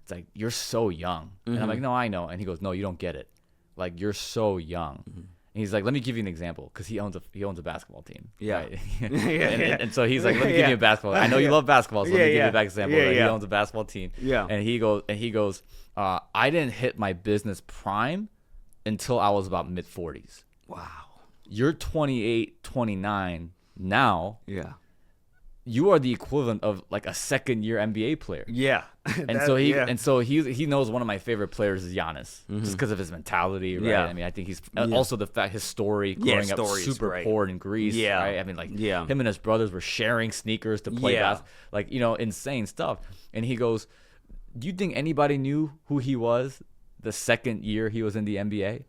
it's like, you're so young. And I'm like, no, I know. And he goes, no, you don't get it. Like, you're so young. And he's like, let me give you an example, because he owns a basketball team. Yeah. Right? and so he's like, let me give you a basketball. I know you love basketball, so let me give you a back example. He owns a basketball team. Yeah. And he goes, I didn't hit my business prime until I was about mid-40s. Wow. You're 28, 29 now. Yeah. You are the equivalent of like a second-year NBA player. Yeah. And so he knows one of my favorite players is Giannis, just because of his mentality, right? Yeah. I mean, I think he's also the fact his story growing up super poor in Greece, right? I mean, like him and his brothers were sharing sneakers to play basketball, like, you know, insane stuff. And he goes, "Do you think anybody knew who he was the second year he was in the NBA?"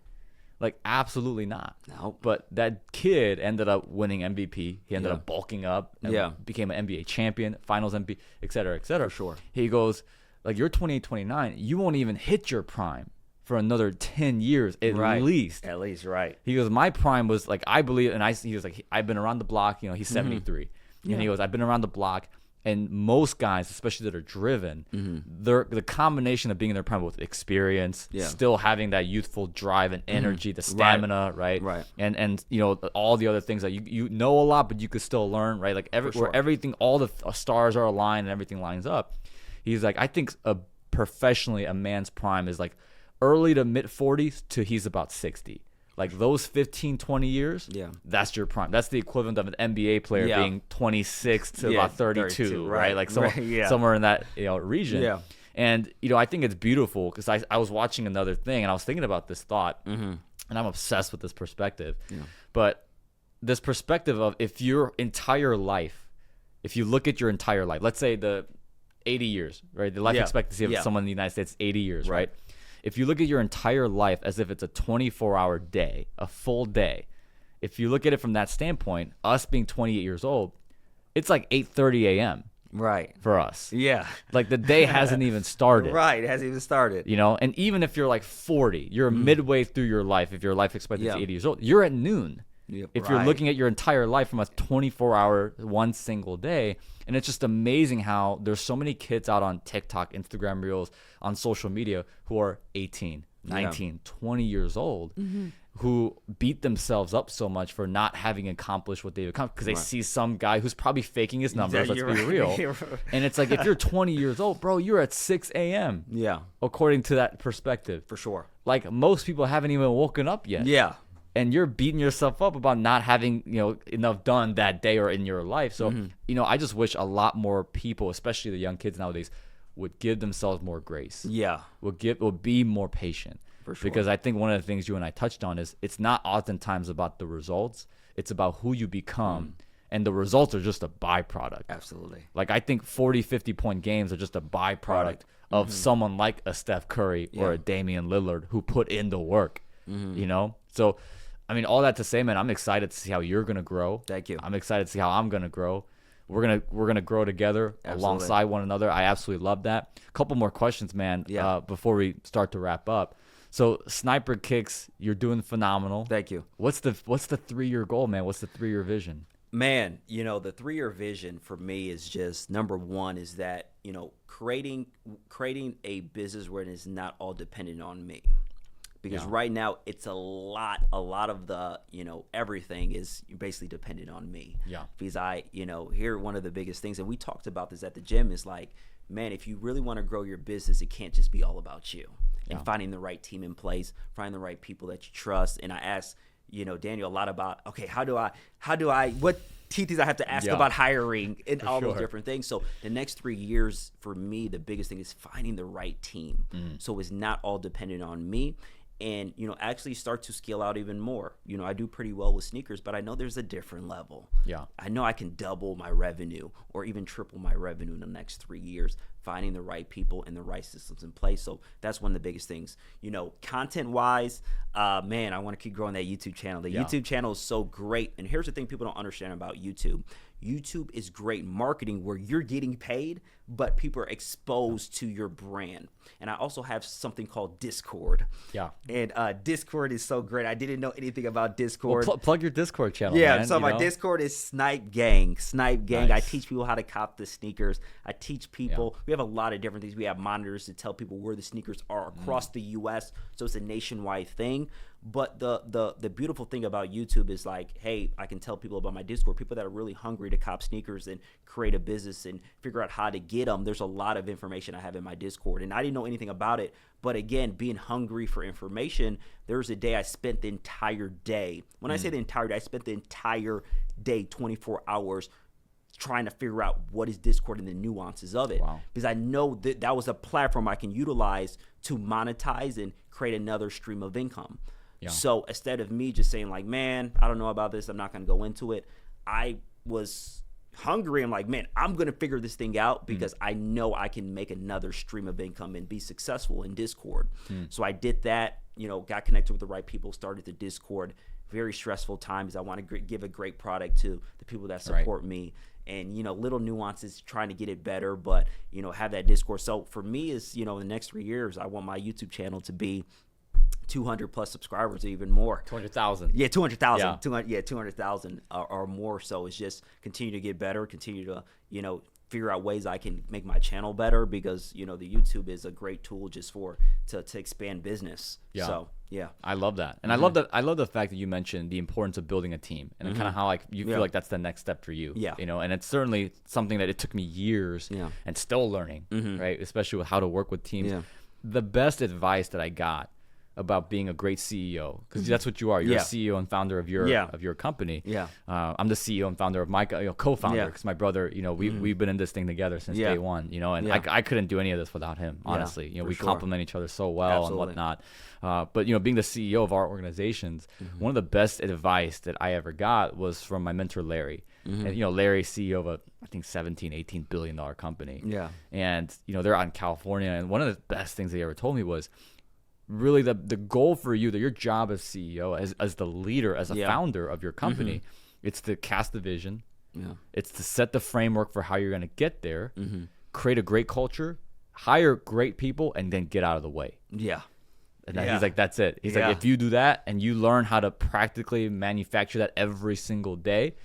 Like, absolutely not. No. But that kid ended up winning MVP. He ended up bulking up and became an NBA champion, finals MVP, et cetera, et cetera. For sure. He goes, like, you're 28, 29. You won't even hit your prime for another 10 years at least. At least, right. He goes, my prime was, like, I believe, and he was like, I've been around the block. You know, he's 73. And he goes, I've been around the block. And most guys, especially that are driven, the combination of being in their prime with experience, still having that youthful drive and energy, the stamina, right? And you know, all the other things that you know a lot, but you could still learn, right? Like where everything, all the stars are aligned and everything lines up. He's like, I think professionally a man's prime is like early to mid 40s to he's about 60. Like those 15, 20 years, that's your prime. That's the equivalent of an NBA player being 26 to about 32, right? Like somewhere in that, you know, region. Yeah. And, you know, I think it's beautiful because I was watching another thing and I was thinking about this thought, and I'm obsessed with this perspective. Yeah. But this perspective of if you look at your entire life, let's say the 80 years, right? The life expectancy of someone in the United States is 80 years, right? If you look at your entire life as if it's a 24-hour day, a full day, if you look at it from that standpoint, us being 28 years old, it's like 8:30 a.m. Right. for us. Yeah. Like the day hasn't even started. Right. It hasn't even started. You know, and even if you're like 40, you're midway through your life, if your life expectancy is 80 years old, you're at noon. Yep, if you're looking at your entire life from a 24-hour, one single day. And it's just amazing how there's so many kids out on TikTok, Instagram Reels, on social media who are 18, 19, 20 years old, who beat themselves up so much for not having accomplished what they've accomplished because they see some guy who's probably faking his numbers. Let's be real. And it's like, if you're 20 years old, bro, you're at 6 a.m. Yeah. According to that perspective. For sure. Like, most people haven't even woken up yet. Yeah. And you're beating yourself up about not having, enough done that day or in your life. So, I just wish a lot more people, especially the young kids nowadays, would give themselves more grace. Yeah. Would be more patient. For sure. Because I think one of the things you and I touched on is it's not oftentimes about the results. It's about who you become. And the results are just a byproduct. Absolutely. Like, I think 40, 50-point games are just a byproduct of someone like a Steph Curry or a Damian Lillard who put in the work, So, I mean, all that to say, man, I'm excited to see how you're going to grow. Thank you. I'm excited to see how I'm going to grow. We're gonna grow together alongside one another. I absolutely love that. A couple more questions, man, before we start to wrap up. So, Sniper Kicks, you're doing phenomenal. Thank you. What's the 3-year goal, man? What's the 3-year vision? Man, the 3-year vision for me is just, number one is that, creating a business where it is not all dependent on me. Because right now it's a lot of the, everything is basically dependent on me. Yeah. Because here one of the biggest things, and we talked about this at the gym, is like, man, if you really want to grow your business, it can't just be all about you. And finding the right team in place, finding the right people that you trust. And I asked, Daniel, a lot about, okay, what teeth I have to ask about hiring and all those different things. So the next 3 years for me, the biggest thing is finding the right team. So it's not all dependent on me. And, actually start to scale out even more. I do pretty well with sneakers, but I know there's a different level. Yeah. I know I can double my revenue or even triple my revenue in the next 3 years, finding the right people and the right systems in place. So that's one of the biggest things. Content-wise, man, I want to keep growing that YouTube channel. The YouTube channel is so great. And here's the thing people don't understand about YouTube. YouTube is great marketing where you're getting paid, but people are exposed to your brand. And I also have something called Discord. Yeah. And Discord is so great. I didn't know anything about Discord. Well, plug your Discord channel. Yeah, man, so my Discord is Snipe Gang. Snipe Gang. Nice. I teach people how to cop the sneakers. I teach people. We have a lot of different things. We have monitors to tell people where the sneakers are across the U.S. So it's a nationwide thing. But the beautiful thing about YouTube is like, hey, I can tell people about my Discord, people that are really hungry to cop sneakers and create a business and figure out how to get them. There's a lot of information I have in my Discord, and I didn't know anything about it. But again, being hungry for information, there was a day I spent the entire day. When I say the entire day, I spent the entire day, 24 hours, trying to figure out what is Discord and the nuances of it. Wow. Because I know that was a platform I can utilize to monetize and create another stream of income. Yeah. So instead of me just saying like, man, I don't know about this, I'm not going to go into it, I was hungry. I'm like, man, I'm going to figure this thing out because I know I can make another stream of income and be successful in Discord. So I did that, got connected with the right people, started the Discord. Very stressful times. I want to give a great product to the people that support me. And, little nuances, trying to get it better, but, have that Discord. So for me is, in the next 3 years, I want my YouTube channel to be 200 plus subscribers, or even more. 200,000. Yeah, 200,000. Yeah. 200,000 or more. So it's just continue to get better, continue to, figure out ways I can make my channel better because, the YouTube is a great tool just to expand business. Yeah. So, yeah. I love that. And I love the fact that you mentioned the importance of building a team and kind of how you feel like that's the next step for you. Yeah. And it's certainly something that it took me years and still learning, right? Especially with how to work with teams. Yeah. The best advice that I got about being a great CEO, because that's what you are. You're a CEO and founder of your company. Yeah. I'm the CEO and founder of my co-founder, because my brother, we've been in this thing together since day one, and I couldn't do any of this without him, honestly. We complement each other so well and whatnot. But being the CEO of our organizations, one of the best advice that I ever got was from my mentor Larry. And Larry's CEO of I think $17-18 billion company. Yeah. And they're out in California, and one of the best things they ever told me was, really the goal for you, that your job as CEO, as the leader, as a founder of your company, it's to cast the vision. Yeah. It's to set the framework for how you're going to get there, create a great culture, hire great people, and then get out of the way. Yeah. And he's like, that's it. He's like, if you do that and you learn how to practically manufacture that every single day,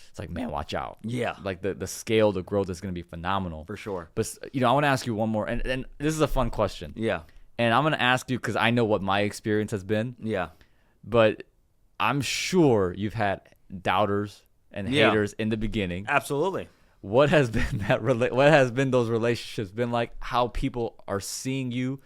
it's like, man, watch out. Yeah. Like the scale, the growth is going to be phenomenal. For sure. But, I want to ask you one more. And this is a fun question. Yeah. And I'm going to ask you because I know what my experience has been. Yeah. But I'm sure you've had doubters and haters in the beginning. Absolutely. What has been what has been those relationships been like? How people are seeing you?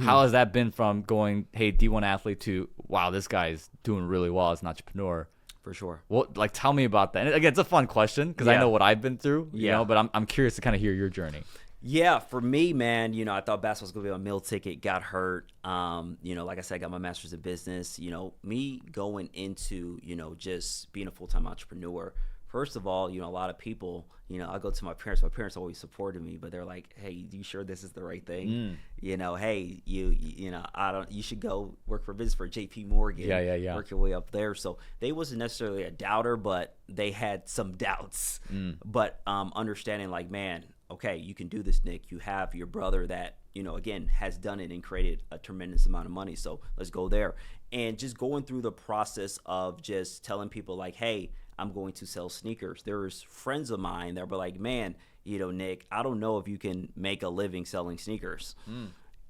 How has that been from going, hey, D1 athlete to, wow, this guy is doing really well as an entrepreneur? For sure. What, like, tell me about that. And again, it's a fun question because I know what I've been through, you know, but I'm curious to kind of hear your journey. Yeah, for me, man, I thought basketball was going to be a meal ticket, got hurt. Like I said, I got my master's in business. Me going into, just being a full-time entrepreneur. First of all, a lot of people, I go to my parents. My parents always supported me, but they're like, "Hey, you sure this is the right thing? Hey, you should go work for business for J.P. Morgan. Yeah. Work your way up there." So they wasn't necessarily a doubter, but they had some doubts. But understanding, like, man, okay, you can do this, Nick. You have your brother that, again, has done it and created a tremendous amount of money. So let's go there. And just going through the process of just telling people, like, hey, I'm going to sell sneakers. There's friends of mine that were like, man, Nick, I don't know if you can make a living selling sneakers.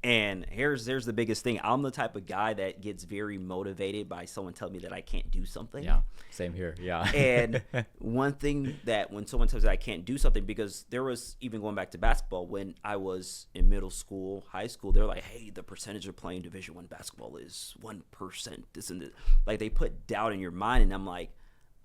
And here's the biggest thing. I'm the type of guy that gets very motivated by someone telling me that I can't do something. Yeah, same here. Yeah. And one thing that when someone tells me I can't do something, because there was, even going back to basketball, when I was in middle school, high school, they're like, hey, the percentage of playing Division I basketball is 1%. This and this. Like, they put doubt in your mind, and I'm like,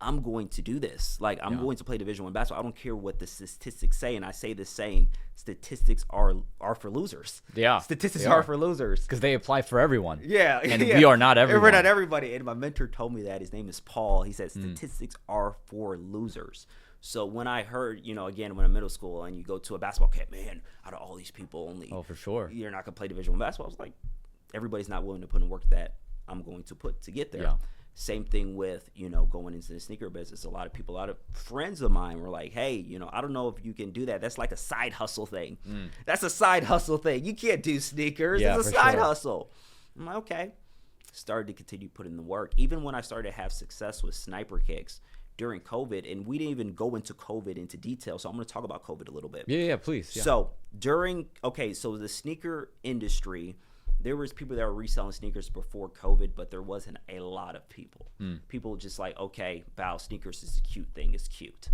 I'm going to do this. Like, I'm going to play Division I basketball. I don't care what the statistics say. And I say this saying, statistics are for losers. Yeah. Statistics are for losers. Because they apply for everyone. Yeah. And we are not everyone. We're not everybody. And my mentor told me that. His name is Paul. He said, statistics are for losers. So when I heard, again, when I'm middle school and you go to a basketball camp, man, out of all these people, only for sure, you're not going to play Division I basketball. I was like, everybody's not willing to put in work that I'm going to put to get there. Yeah. Same thing with, going into the sneaker business. A lot of friends of mine were like, hey, I don't know if you can do that. That's like a side hustle thing. That's a side hustle thing. You can't do sneakers. Yeah, it's a side hustle. I'm like, okay. Started to continue putting the work. Even when I started to have success with sniper kicks during COVID, and we didn't even go into COVID into detail, so I'm going to talk about COVID a little bit. Yeah, please. Yeah. So so the sneaker industry, there was people that were reselling sneakers before COVID, but there wasn't a lot of people. People just like, okay, wow, sneakers is a cute thing. It's cute.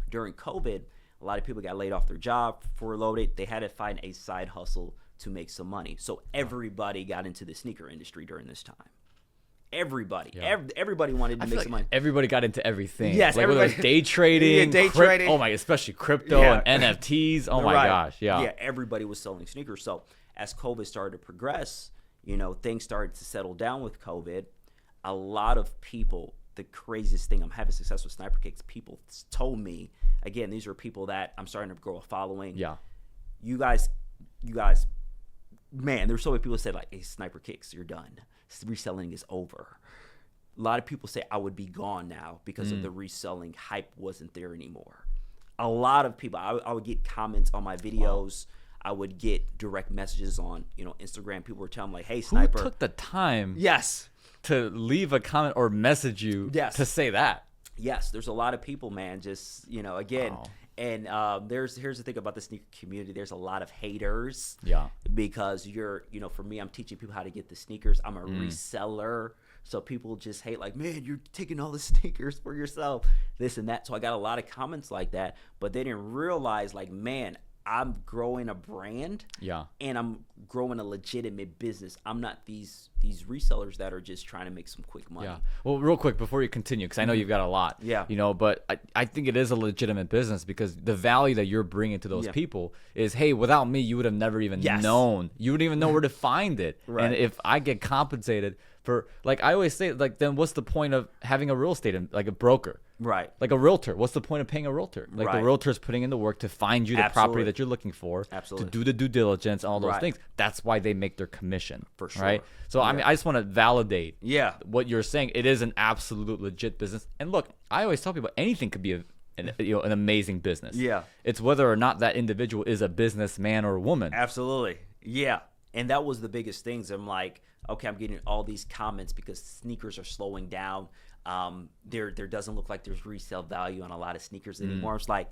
During COVID, a lot of people got laid off their job, furloughed. They had to find a side hustle to make some money. So everybody got into the sneaker industry during this time. Everybody. Yeah. Everybody wanted to make some money. Everybody got into everything. Yes, like whether it's day trading, trading. Oh my, especially crypto and NFTs. Oh my gosh, Yeah, everybody was selling sneakers. So as COVID started to progress, things started to settle down with COVID. A lot of people, the craziest thing, I'm having success with sniper kicks. People told me, again, these are people that I'm starting to grow a following. Yeah. You guys, man, there's so many people that said, like, hey, sniper kicks, you're done. Reselling is over. A lot of people say I would be gone now because of the reselling hype wasn't there anymore. A lot of people, I would get comments on my videos. Wow. I would get direct messages on, Instagram. People were telling me, like, hey, Sniper. Who took the time yes, to leave a comment or message you to say that? Yes, there's a lot of people, man, just, again. Wow. And here's the thing about the sneaker community. There's a lot of haters. Yeah. Because for me, I'm teaching people how to get the sneakers. I'm a reseller. So people just hate, like, man, you're taking all the sneakers for yourself, this and that. So I got a lot of comments like that. But they didn't realize, like, man, I'm growing a brand. Yeah. And I'm growing a legitimate business. I'm not these resellers that are just trying to make some quick money. Yeah. Well, real quick before you continue, because I know you've got a lot. Yeah. But I think it is a legitimate business because the value that you're bringing to those people is, hey, without me, you would have never even known. You wouldn't even know where to find it. Right. And if I get compensated for, like I always say, like, then what's the point of having a real estate, like a broker? Right. Like a realtor. What's the point of paying a realtor? Like the realtor is putting in the work to find you the property that you're looking for, to do the due diligence, all those things. That's why they make their commission. For sure. Right. So I mean, I just want to validate what you're saying. It is an absolute legit business. And look, I always tell people anything could be an amazing business. Yeah. It's whether or not that individual is a businessman or a woman. Absolutely. Yeah. And that was the biggest things. I'm like, okay, I'm getting all these comments because sneakers are slowing down. There doesn't look like there's resale value on a lot of sneakers anymore. It's like,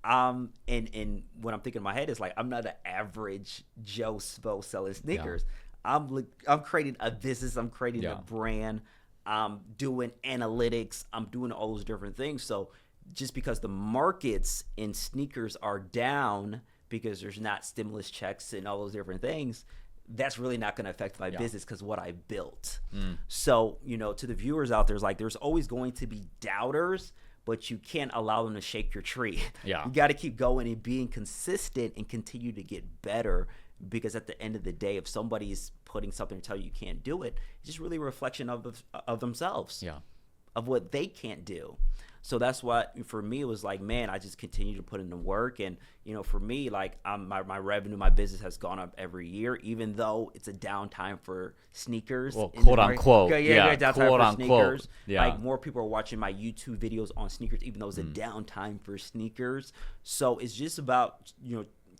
and what I'm thinking in my head is like, I'm not an average Joe Spo selling sneakers. I'm creating a business. I'm creating a brand. I'm doing analytics. I'm doing all those different things. So just because the markets in sneakers are down because there's not stimulus checks and all those different things, that's really not going to affect my business because what I built. So, to the viewers out there, like, there's always going to be doubters, but you can't allow them to shake your tree. Yeah. You got to keep going and being consistent and continue to get better, because at the end of the day, if somebody's putting something to tell you can't do it, it's just really a reflection of themselves, of what they can't do. So that's what, for me, it was like, man, I just continue to put in the work. And, for me, like, my revenue, my business has gone up every year, even though it's a downtime for sneakers. Well, quote unquote. Downtime quote for unquote. sneakers. Yeah. Like, more people are watching my YouTube videos on sneakers, even though it's a downtime for sneakers. So it's just about,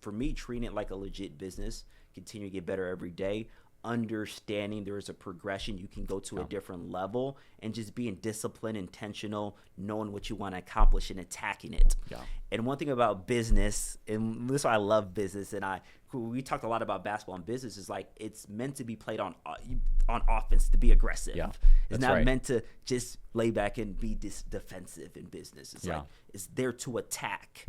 for me, treating it like a legit business, continue to get better every day, understanding there is a progression. You can go to a different level, and just being disciplined, intentional, knowing what you want to accomplish and attacking it. And one thing about business, and this is why I love business, and we talked a lot about basketball and business, is like, it's meant to be played on offense, to be aggressive. It's not meant to just lay back and be defensive in business. It's like, it's there to attack.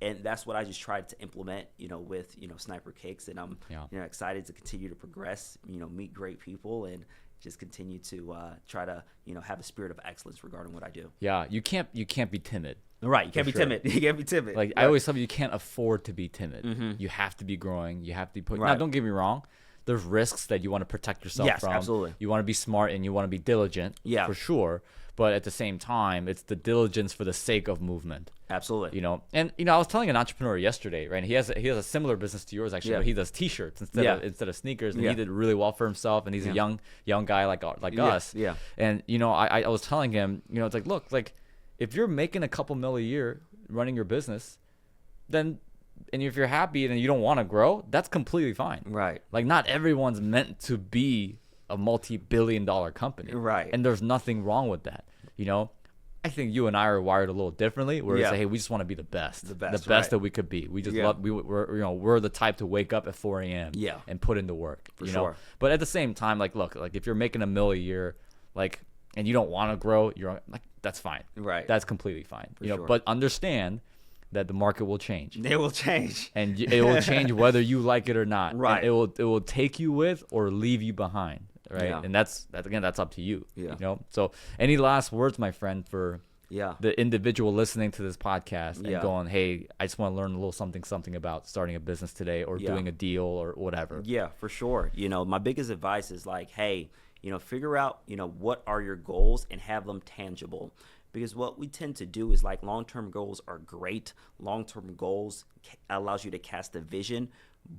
And that's what I just tried to implement, with, Sniper Kicks. And I'm, excited to continue to progress, meet great people, and just continue to try to, have a spirit of excellence regarding what I do. Yeah, you can't be timid. Right, you can't be timid. You can't be timid. Like, I always tell you can't afford to be timid. You have to be growing. You have to be putting. Now, don't get me wrong. There's risks that you want to protect yourself from. Yes, absolutely. You want to be smart and you want to be diligent. Yeah, for sure. But at the same time, it's the diligence for the sake of movement. Absolutely. And I was telling an entrepreneur yesterday, right? He has a similar business to yours, actually. But he does T-shirts instead of sneakers, and he did really well for himself. And he's a young guy like us. Yeah. And I was telling him, it's like, look, like, if you're making a couple $1 million a year running your business, then, and if you're happy and you don't want to grow, that's completely fine. Right. Like, not everyone's meant to be a multi-billion-dollar company. Right. And there's nothing wrong with that. I think you and I are wired a little differently, where it's like, hey, we just want to be the best that we could be. We just love, we're the type to wake up at 4 a.m. And put in the work. For sure. But at the same time, like, look, like, if you're making $1 million a year, like, and you don't want to grow, you're like, that's fine. Right. That's completely fine. For sure. But understand that the market will change. It will change. And it will change whether you like it or not. Right. And it will take you with or leave you behind. Right. Yeah. And that's up to you. Yeah. So any last words, my friend, for the individual listening to this podcast and going, hey, I just want to learn a little something about starting a business today, or doing a deal, or whatever. Yeah, for sure. My biggest advice is like, hey, figure out, what are your goals and have them tangible. Because what we tend to do is, like, long-term goals are great. Long-term goals allows you to cast a vision,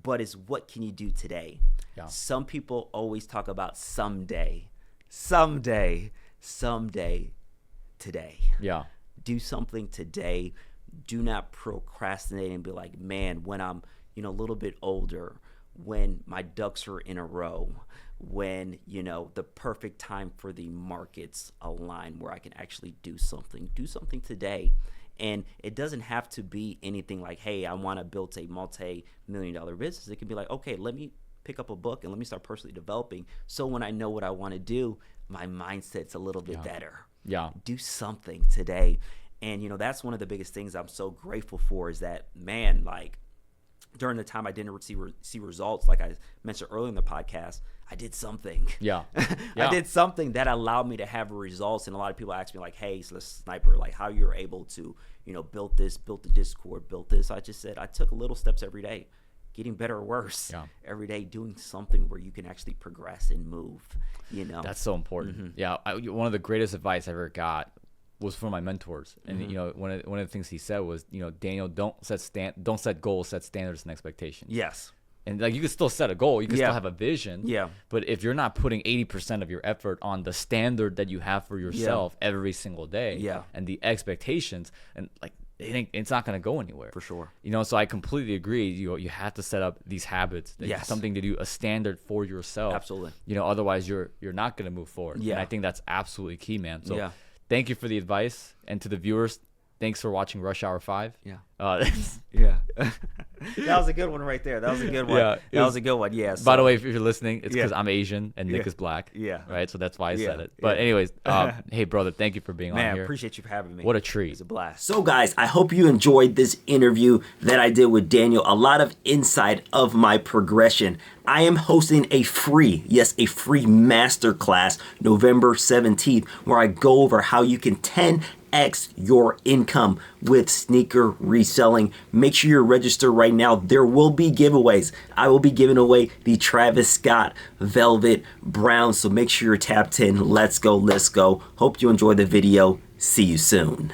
but it's what can you do today? Yeah. Some people always talk about someday, today. Yeah. Do something today. Do not procrastinate and be like, man, when I'm, a little bit older, when my ducks are in a row, when, the perfect time for the markets align where I can actually do something today. And it doesn't have to be anything like, hey, I want to build a multi-million-dollar business. It can be like, okay, let me pick up a book and let me start personally developing. So when I know what I want to do, my mindset's a little bit better. Yeah. Do something today. And, that's one of the biggest things I'm so grateful for, is that, man, like, during the time I didn't see results, like I mentioned earlier in the podcast, I did something. Yeah. I did something that allowed me to have results. And a lot of people ask me, like, hey, so the Sniper, like, how you're able to, build the Discord, built this. I just said I took little steps every day, getting better or worse every day, doing something where you can actually progress and move, That's so important. Mm-hmm. Yeah. One of the greatest advice I ever got was from my mentors. And, one of the things he said was, Daniel, don't set goals, set standards and expectations. Yes. And like you can still set a goal, you can still have a vision. Yeah. But if you're not putting 80% of your effort on the standard that you have for yourself every single day, and the expectations, and like it's not going to go anywhere. For sure. You know, so I completely agree. You have to set up these habits, something to do, a standard for yourself. Absolutely. You know, otherwise you're not going to move forward. Yeah. And I think that's absolutely key, man. So thank you for the advice, and to the viewers, thanks for watching Rush Hour 5. Yeah. Yeah. That was a good one right there. That was a good one. Yeah, that was a good one. Yeah. So. By the way, if you're listening, it's because I'm Asian and Nick is black. Yeah. Right. So that's why I said it. But anyways, hey brother, thank you for being on here. Man, appreciate you for having me. What a treat. It's a blast. So guys, I hope you enjoyed this interview that I did with Daniel. A lot of insight of my progression. I am hosting a free masterclass November 17th, where I go over how you can 10x your income with sneaker reselling. Make sure you're registered right now. There will be giveaways. I will be giving away the Travis Scott Velvet Brown. So make sure you're tapped in. Let's go. Hope you enjoy the video. See you soon.